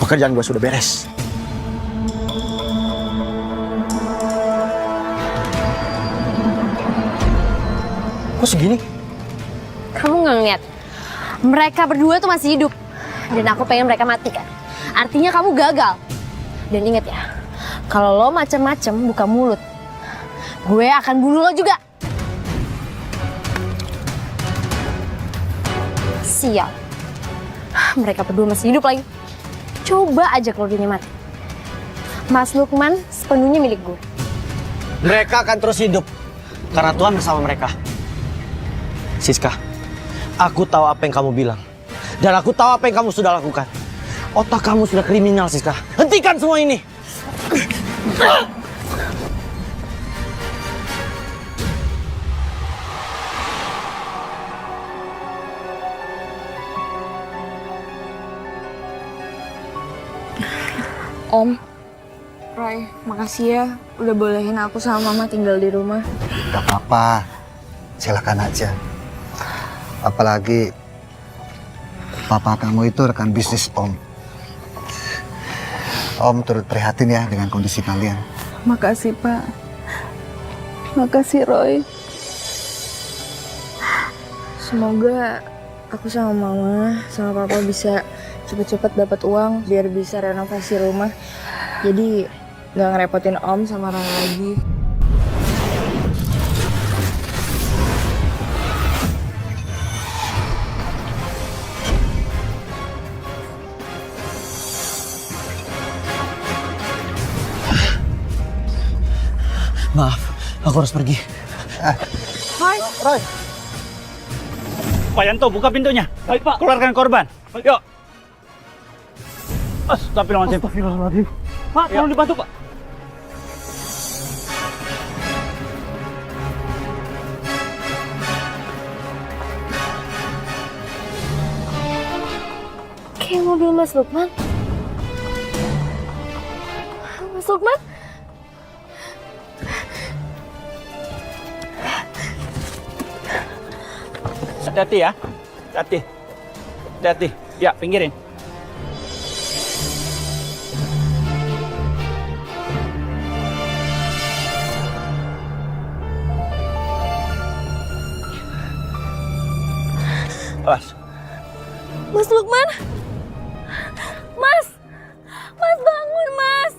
Pekerjaan gue sudah beres. Kok segini? Kamu nggak ngeliat? Mereka berdua tuh masih hidup. Dan aku pengen mereka mati kan? Artinya kamu gagal. Dan inget ya, kalau lo macem-macem buka mulut, gue akan bunuh lo juga. Sial. Mereka berdua masih hidup lagi. Coba aja kalau dia mati. Mas Lukman sepenuhnya milik gue. Mereka akan terus hidup karena Tuhan bersama mereka. Siska, aku tahu apa yang kamu bilang. Dan aku tahu apa yang kamu sudah lakukan. Otak kamu sudah kriminal, Siska. Hentikan semua ini. Om, Roy, makasih ya udah bolehin aku sama Mama tinggal di rumah. Gak apa-apa, silakan aja. Apalagi papa kamu itu rekan bisnis Om. Om turut prihatin ya dengan kondisi kalian. Makasih, Pak. Makasih, Roy. Semoga aku sama Mama, sama Papa bisa cepet-cepet dapat uang biar bisa renovasi rumah. Jadi nggak ngerepotin Om sama Rara lagi. Maaf, aku harus pergi. Roy. Pak Yanto, buka pintunya. Baik, Pak. Keluarkan korban. Yuk. Astagfirullahaladzim. Pak, tolong dibantu, Pak. Kayak mobil Mas Lukman. Mas Lukman? Hati-hati ya. Hati-hati. Hati-hati. Ya, pinggirin. Awas. Mas Lukman? Mas! Mas bangun, Mas!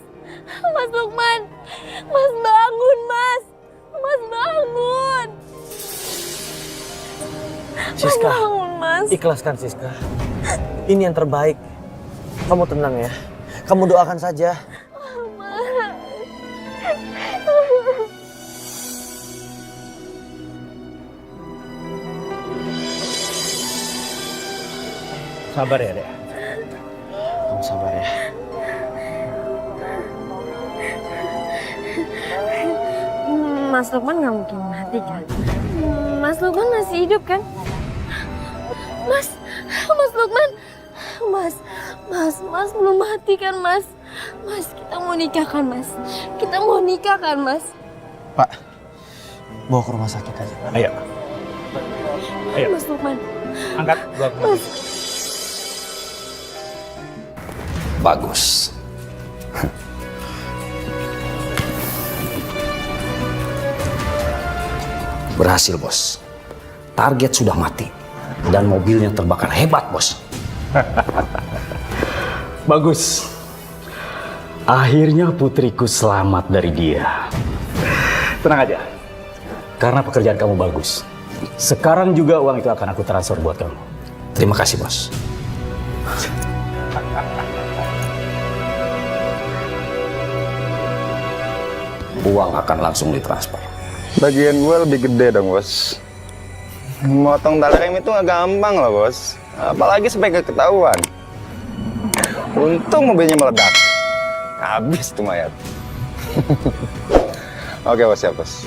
Mas Lukman! Mas bangun, Mas! Mas bangun! Siska, Mas bangun, Mas! ikhlaskan Siska. Ini yang terbaik. Kamu tenang ya. Kamu doakan saja. Sabar ya, Dek. Kamu sabar ya. Mas Lukman nggak mungkin mati kan? Mas Lukman masih hidup kan? Mas Lukman, Mas belum mati kan, Mas? Mas, kita mau nikah kan, Mas? Kita mau nikah kan, Mas? Pak, bawa ke rumah sakit aja. Ayo. Ayo. Mas Lukman, Angkat. Mas. Bagus. Berhasil, Bos. Target sudah mati. Dan mobilnya terbakar hebat, Bos. Bagus. Akhirnya putriku selamat dari dia. Tenang aja. Karena pekerjaan kamu bagus. Sekarang juga uang itu akan aku transfer buat kamu. Terima kasih, Bos. Uang akan langsung ditransfer. Bagian gue lebih gede dong, Bos. Motong tali rem itu nggak gampang loh, Bos. Apalagi sampai ketahuan. Untung mobilnya meledak. Habis tuh mayat. Oke, Bos, ya, Bos.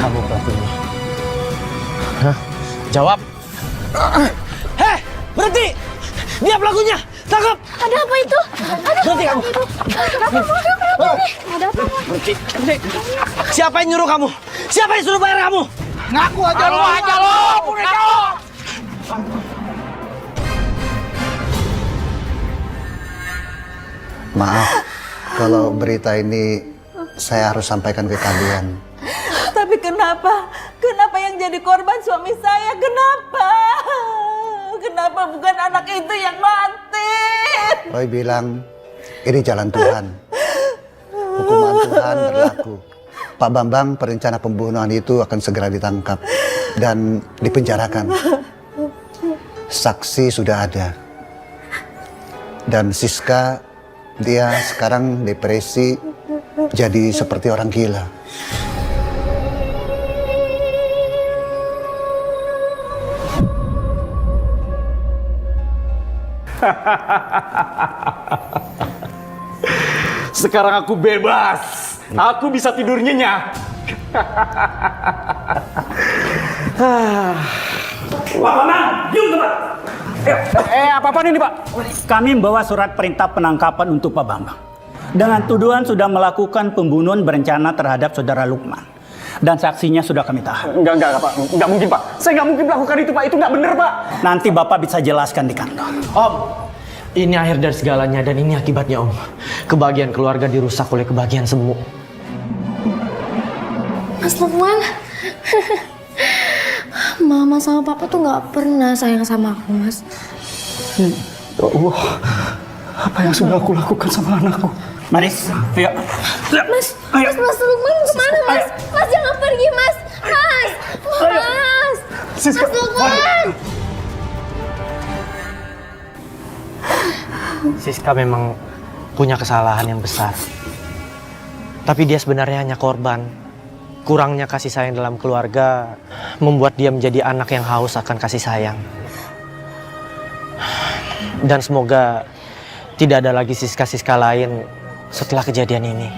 Kamu pelakunya. Hah? Jawab. Hei, berhenti! Dia pelakunya! Tangkap! Ada apa itu? Berhenti kamu! Ada apa? Berhenti! Siapa yang nyuruh kamu? Siapa yang suruh bayar kamu? Ngaku aja lo, boneka lo. Maaf kalau berita ini saya harus sampaikan ke kalian. Tapi kenapa? Kenapa yang jadi korban suami saya? Kenapa? Kenapa bukan anak itu yang mati? Roy bilang ini jalan Tuhan. Hukuman Tuhan berlaku. Pak Bambang perencana pembunuhan itu akan segera ditangkap dan dipenjarakan. Saksi sudah ada. Dan Siska, dia sekarang depresi, jadi seperti orang gila. Sekarang aku bebas. Aku bisa tidur nyenyak. Pak Bambang, yuk Pak. Apa-apaan ini Pak? Kami membawa surat perintah penangkapan untuk Pak Bambang. Dengan tuduhan sudah melakukan pembunuhan berencana terhadap saudara Lukman. Dan saksinya sudah kami tahan. Enggak Pak. Enggak mungkin Pak. Saya nggak mungkin melakukan itu Pak. Itu nggak benar Pak. Nanti Bapak bisa jelaskan di kantor. Om, ini akhir dari segalanya dan ini akibatnya Om. Kebahagiaan keluarga dirusak oleh kebahagiaan semu. Mas Lukman, Mama sama Papa tuh nggak pernah sayang sama aku, Mas. Ya Allah, apa yang sudah aku lakukan sama anakku? Maris, ayo. Mas Lukman kemana, Mas? Mas jangan pergi, Mas. Mas Lukman. Siska memang punya kesalahan yang besar. Tapi dia sebenarnya hanya korban. Kurangnya kasih sayang dalam keluarga membuat dia menjadi anak yang haus akan kasih sayang. Dan semoga tidak ada lagi Siska-Siska lain setelah kejadian ini.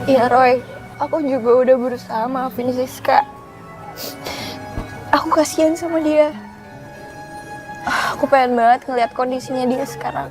Iya Roy, aku juga udah berusaha maafin Siska. Aku kasihan sama dia. Aku pengen banget ngeliat kondisinya dia sekarang.